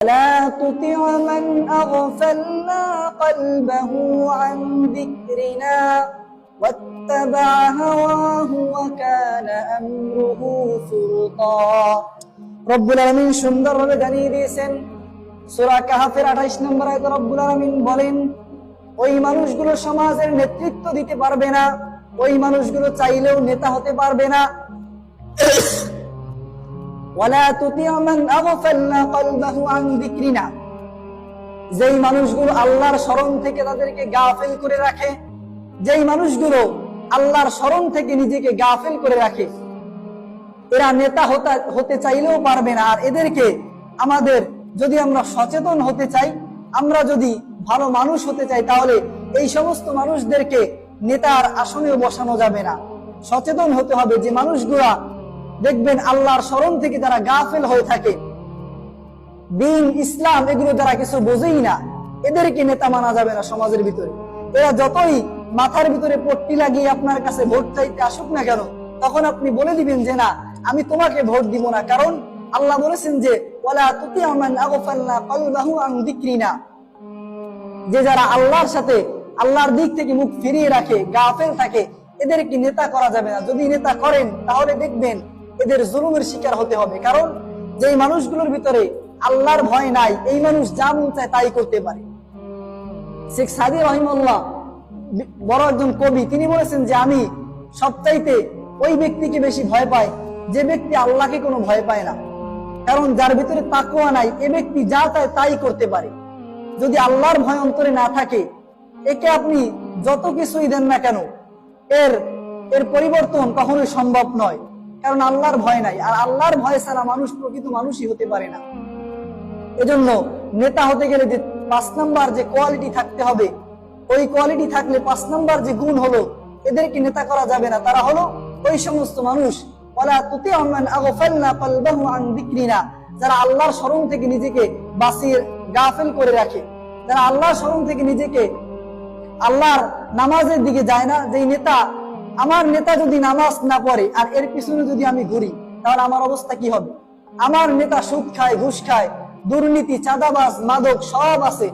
لا تطع من أغفلنا قلبه عن ذكرنا واتبع هواه وكان أمره فرطا। রব্বুল আলামিন সুন্দরভাবে জানিয়ে দিয়েছেন সূরা কাহফের 28 নম্বর আয়াতে রব্বুল আলামিন বলেন, ওই মানুষগুলো সমাজের নেতৃত্ব দিতে পারবে না, ওই মানুষগুলো চাইলেও নেতা হতে পারবে না। ওয়ালা তুতি'উ মান আগফালনা কলবাহু আন যিকরিনা, যেই মানুষগুলো আল্লাহর স্মরণ থেকে তাদেরকে গাফিল করে রাখে, যেই মানুষগুলো আল্লাহর স্মরণ থেকে নিজেকে গাফিল করে রাখে, এরা নেতা হতে চাইলেও পারবে না। আর এদেরকে আমাদের, যদি আমরা সচেতন হতে চাই, আমরা যদি ভালো মানুষ হতে চাই, তাহলে এই সমস্ত মানুষদেরকে নেতার আসনেও বসানো যাবে না। সচেতন হতে হবে যে মানুষগুলা দেখবেন আল্লাহর স্মরণ থেকে যারা গাফেল হয়ে থাকে, দ্বীন ইসলাম এগুলো যারা কিছু বোঝেই না, এদেরকে নেতা মানা যাবে না সমাজের ভিতরে। এরা যতই মাথার ভিতরে পট্টি লাগিয়ে আপনার কাছে ভোট চাইতে আসুক না কেন, তখন আপনি বলে দিবেন যে না, আমি তোমাকে ভোট দিব না, কারণ আল্লাহ বলেছেন যে ওয়ালা তুতি'উ মান আগফালনা কলবাহু আন যিকরিনা, যে যারা আল্লাহর সাথে, আল্লাহর দিক থেকে মুখ ফিরিয়ে রাখে, গাফেল থাকে, এদেরকে নেতা করা যাবে না। যদি নেতা করেন তাহলে দেখবেন এদের জুলুমের শিকার হতে হবে, কারণ যেই মানুষগুলোর ভিতরে আল্লাহর ভয় নাই, এই মানুষ যা মন চায় তাই করতে পারে। শেখ সাদী রাহিমাহুল্লাহ বড় একজন কবি, তিনি বলেছেন যে আমি সবচাইতে ওই ব্যক্তিকে বেশি ভয় পাই যে ব্যক্তি আল্লাহকে কোনো ভয় পায় না, কারণ যার ভিতরে তাকওয়া নাই, এ ব্যক্তি যা চায় তাই করতে পারে। যদি আল্লাহর ভয় অন্তরে না থাকে, একে আপনি যত কিছুই দেন না কেন, এর পরিবর্তন কখনোই সম্ভব নয়, কারণ আল্লাহর ভয় নাই। আর আল্লাহর ভয় ছাড়া মানুষ প্রকৃত মানুষই হতে পারে না। এজন্য নেতা হতে গেলে যে 5 নাম্বার যে কোয়ালিটি থাকতে হবে, ওই কোয়ালিটি থাকলে 5 নাম্বার যে গুণ হলো, এদেরকে নেতা করা যাবে না। তারা হলো ওই সমস্ত মানুষ ওয়ালা তুতি'উ মান আগফালনা কলবাহু আন যিকরিনা, যারা আল্লাহর স্মরণ থেকে নিজেকে বাসির গাফিল করে রাখে, যারা আল্লাহর স্মরণ থেকে নিজেকে, আল্লাহর নামাজের দিকে যায় না। যেই নেতা, আমার নেতা যদি নামাজ না পড়ে আর এর পিছনে যদি আমি ঘুরি, তাহলে আমার অবস্থা কি হবে? আমার নেতা সুদ খায়, ঘুষ খায়, দুর্নীতি, চাঁদাবাজ, মাদক সব আছে,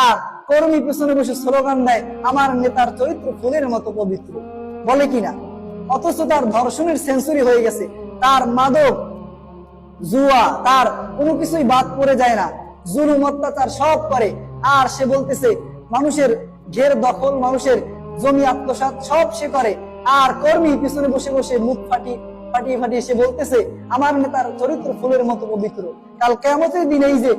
আর কর্মী পিছনে বসে স্লোগান দেয় আমার নেতার চরিত্র ফুলের মতো পবিত্র, বলে কিনা? অথচ তার ধর্ষণের সেঞ্চুরি হয়ে গেছে, তার মাদক, জুয়া, তার কোনো কিছুই বাদ পড়ে যায় না, জুলুম অত্যাচার সব করে, আর সে বলতেছে মানুষের ঘের দখল, মানুষের জমি আত্মসাৎ সব সে করে, আর কর্মী পিছনে বসে বসে মুখ ফাটিয়ে সে বলতেছে আমার নেতার চরিত্র ফুলের মতো পবিত্র। কাল কিয়ামতের দিন এই যে